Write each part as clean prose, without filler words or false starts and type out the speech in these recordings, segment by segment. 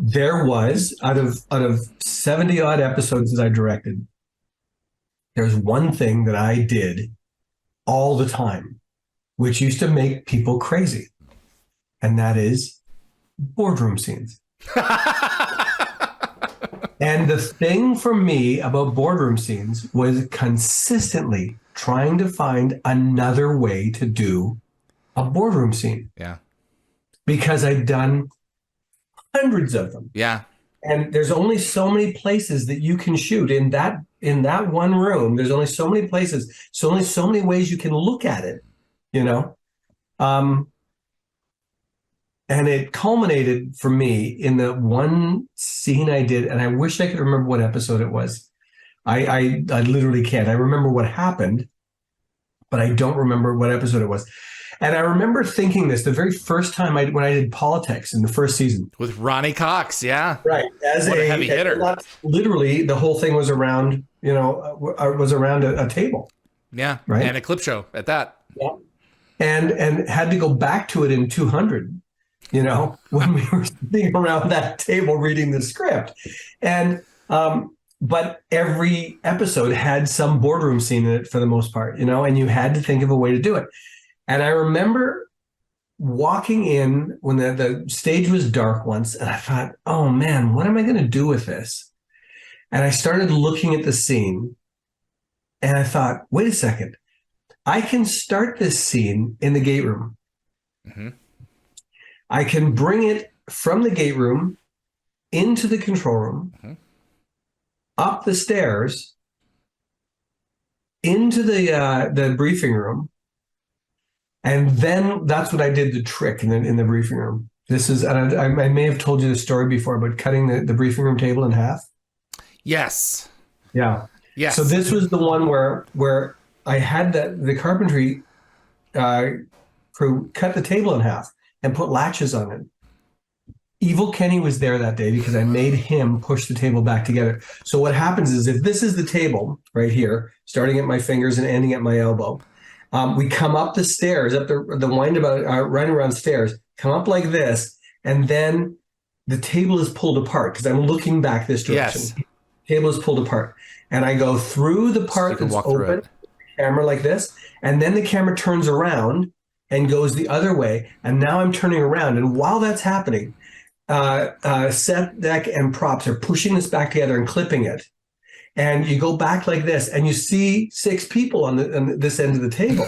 There was out of 70 odd episodes that I directed, there's one thing that I did all the time, which used to make people crazy, and that is boardroom scenes. And the thing for me about boardroom scenes was consistently trying to find another way to do a boardroom scene Yeah. because I'd done hundreds of them. Yeah. And there's only so many places that you can shoot in that one room. There's only so many places, so only so many ways you can look at it, you know. And it culminated for me in the one scene I did, and I wish I could remember what episode it was. I literally can't. I remember what happened, but I don't remember what episode it was. And I remember thinking this the very first time when I did politics in the first season. With Ronnie Cox, yeah. Right. What a heavy hitter. Literally, the whole thing was around, was around a table. Yeah. Right. And a clip show at that. Yeah. And had to go back to it in 200, when we were sitting around that table reading the script. And, but every episode had some boardroom scene in it for the most part, and you had to think of a way to do it. And I remember walking in when the stage was dark once, and I thought, oh man, what am I going to do with this? And I started looking at the scene, and I thought, wait a second, I can start this scene in the gate room. Mm-hmm. I can bring it from the gate room into the control room, mm-hmm. up the stairs, into the briefing room. And then that's what I did, the trick in the briefing room. This is, and I may have told you the story before, but cutting the briefing room table in half. Yes. Yeah. Yes. So this was the one where I had the carpentry crew cut the table in half and put latches on it. Evil Kenny was there that day because I made him push the table back together. So what happens is, if this is the table right here, starting at my fingers and ending at my elbow, we come up the stairs, up the windabout, right around stairs, come up like this, and then the table is pulled apart because I'm looking back this direction. Yes. Table is pulled apart. And I go through the part that's open, camera like this, and then the camera turns around and goes the other way. And now I'm turning around. And while that's happening, set, deck, and props are pushing this back together and clipping it. And you go back like this, and you see 6 people on this end of the table,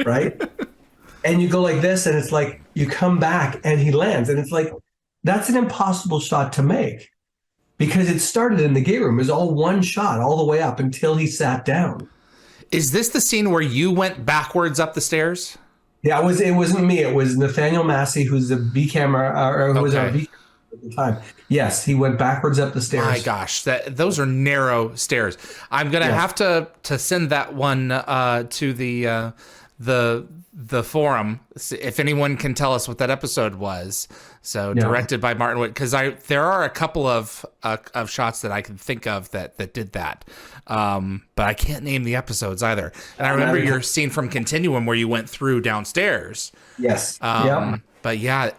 right? And you go like this, and it's like you come back, and he lands. And it's like, that's an impossible shot to make because it started in the gate room. It was all one shot all the way up until he sat down. Is this the scene where you went backwards up the stairs? Yeah, it wasn't me. It was Nathaniel Massey, who's the B camera, or who was our B camera at the time. Yes, he went backwards up the stairs. My gosh, those are narrow stairs. I'm gonna have to send that one to the forum if anyone can tell us what that episode was. So directed by Martin Wood, because there are a couple of shots that I can think of that did that, but I can't name the episodes either. And I remember your scene from Continuum where you went through downstairs. Yes. But yeah,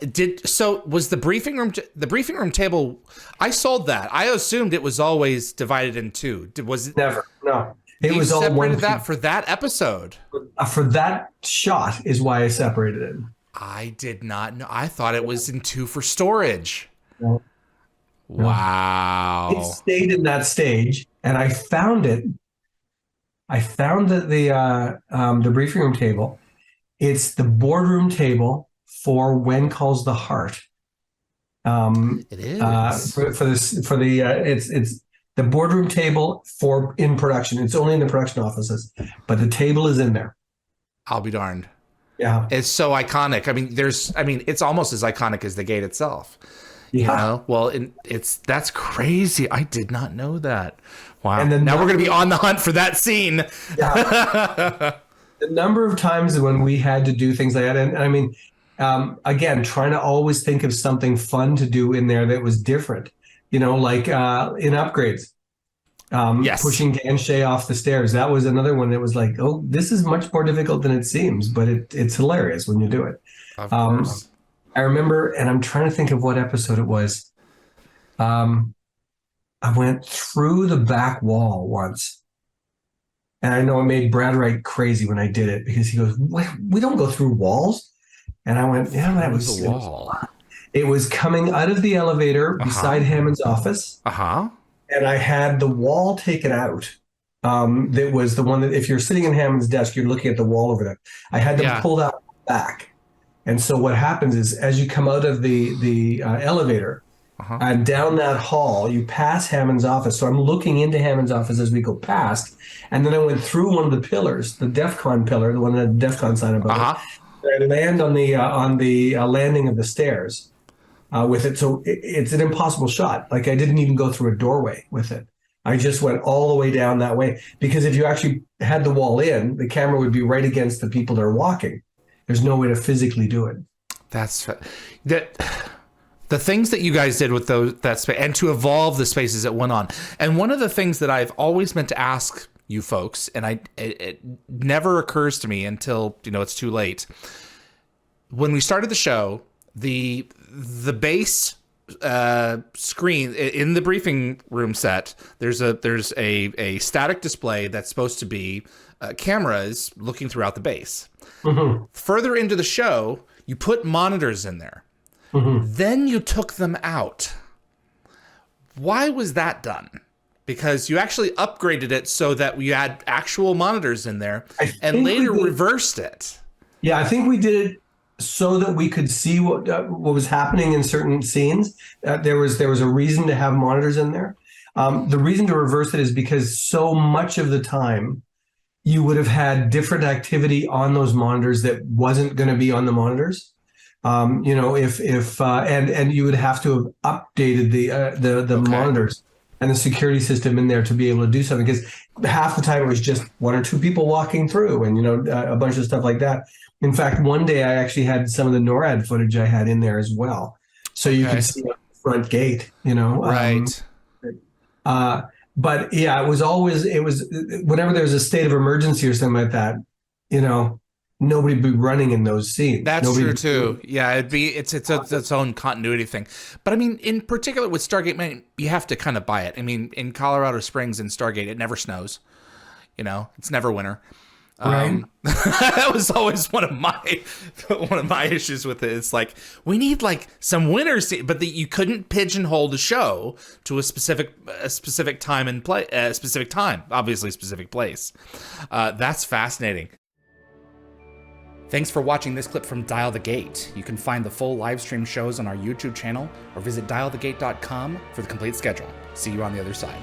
was the briefing room table? I sold that. I assumed it was always divided in two. Was it never? No. It was all separated that for that episode. For that shot is why I separated it. I did not know. I thought it was in 2 for storage. No. Wow. It stayed in that stage, and I found it. I found that the briefing room table. It's the boardroom table for When Calls the Heart. It is it's the boardroom table for in production. It's only in the production offices, but the table is in there. I'll be darned. Yeah. It's so iconic. It's almost as iconic as the gate itself. Yeah. Well, that's crazy. I did not know that. Wow. And then now we're going to be on the hunt for that scene. Yeah. The number of times when we had to do things like that. And again, trying to always think of something fun to do in there that was different, like in Upgrades. Yes. Pushing Dan Shea off the stairs. That was another one that was like, oh, this is much more difficult than it seems, but it's hilarious when you do it. Of course. I remember, and I'm trying to think of what episode it was. I went through the back wall once. And I know it made Brad Wright crazy when I did it because he goes, we don't go through walls. And I went, yeah, that was the wall. It was coming out of the elevator beside Hammond's office. And I had the wall taken out. That was the one that if you're sitting in Hammond's desk, you're looking at the wall over there. I had them pulled out back. And so what happens is as you come out of the elevator and down that hall, you pass Hammond's office. So I'm looking into Hammond's office as we go past. And then I went through one of the pillars, the DEF CON pillar, the one that had the DEF CON sign above it. I land on the landing of the stairs with it. So it's an impossible shot. Like I didn't even go through a doorway with it. I just went all the way down that way because if you actually had the wall in, the camera would be right against the people that are walking. There's no way to physically do it. That's that. The things that you guys did with that space and to evolve the spaces that went on. And one of the things that I've always meant to ask you folks, and it never occurs to me until it's too late. When we started the show, the base screen in the briefing room set, there's a static display that's supposed to be cameras looking throughout the base. Further into the show, you put monitors in there. Then you took them out. Why was that done? Because you actually upgraded it so that we had actual monitors in there and later reversed it. Yeah, I think we did it so that we could see what was happening in certain scenes. There was a reason to have monitors in there. The reason to reverse it is because so much of the time you would have had different activity on those monitors that wasn't going to be on the monitors. And you would have to have updated the monitors and the security system in there to be able to do something, because half the time it was just one or two people walking through and a bunch of stuff like that. In fact, one day I actually had some of the NORAD footage I had in there as well, so you could see the front gate. Right. But yeah, it was whenever there was a state of emergency or something like that, nobody'd be running in those scenes. That's true too. Yeah, it's its own continuity thing. But I mean, in particular with Stargate, man, you have to kind of buy it. I mean, in Colorado Springs and Stargate, it never snows. It's never winter. Right. That was always one of my issues with it. It's like we need like some winter scene, but you couldn't pigeonhole the show to a specific time and place, specific time, obviously specific place. That's fascinating. Thanks for watching this clip from Dial the Gate. You can find the full live stream shows on our YouTube channel or visit dialthegate.com for the complete schedule. See you on the other side.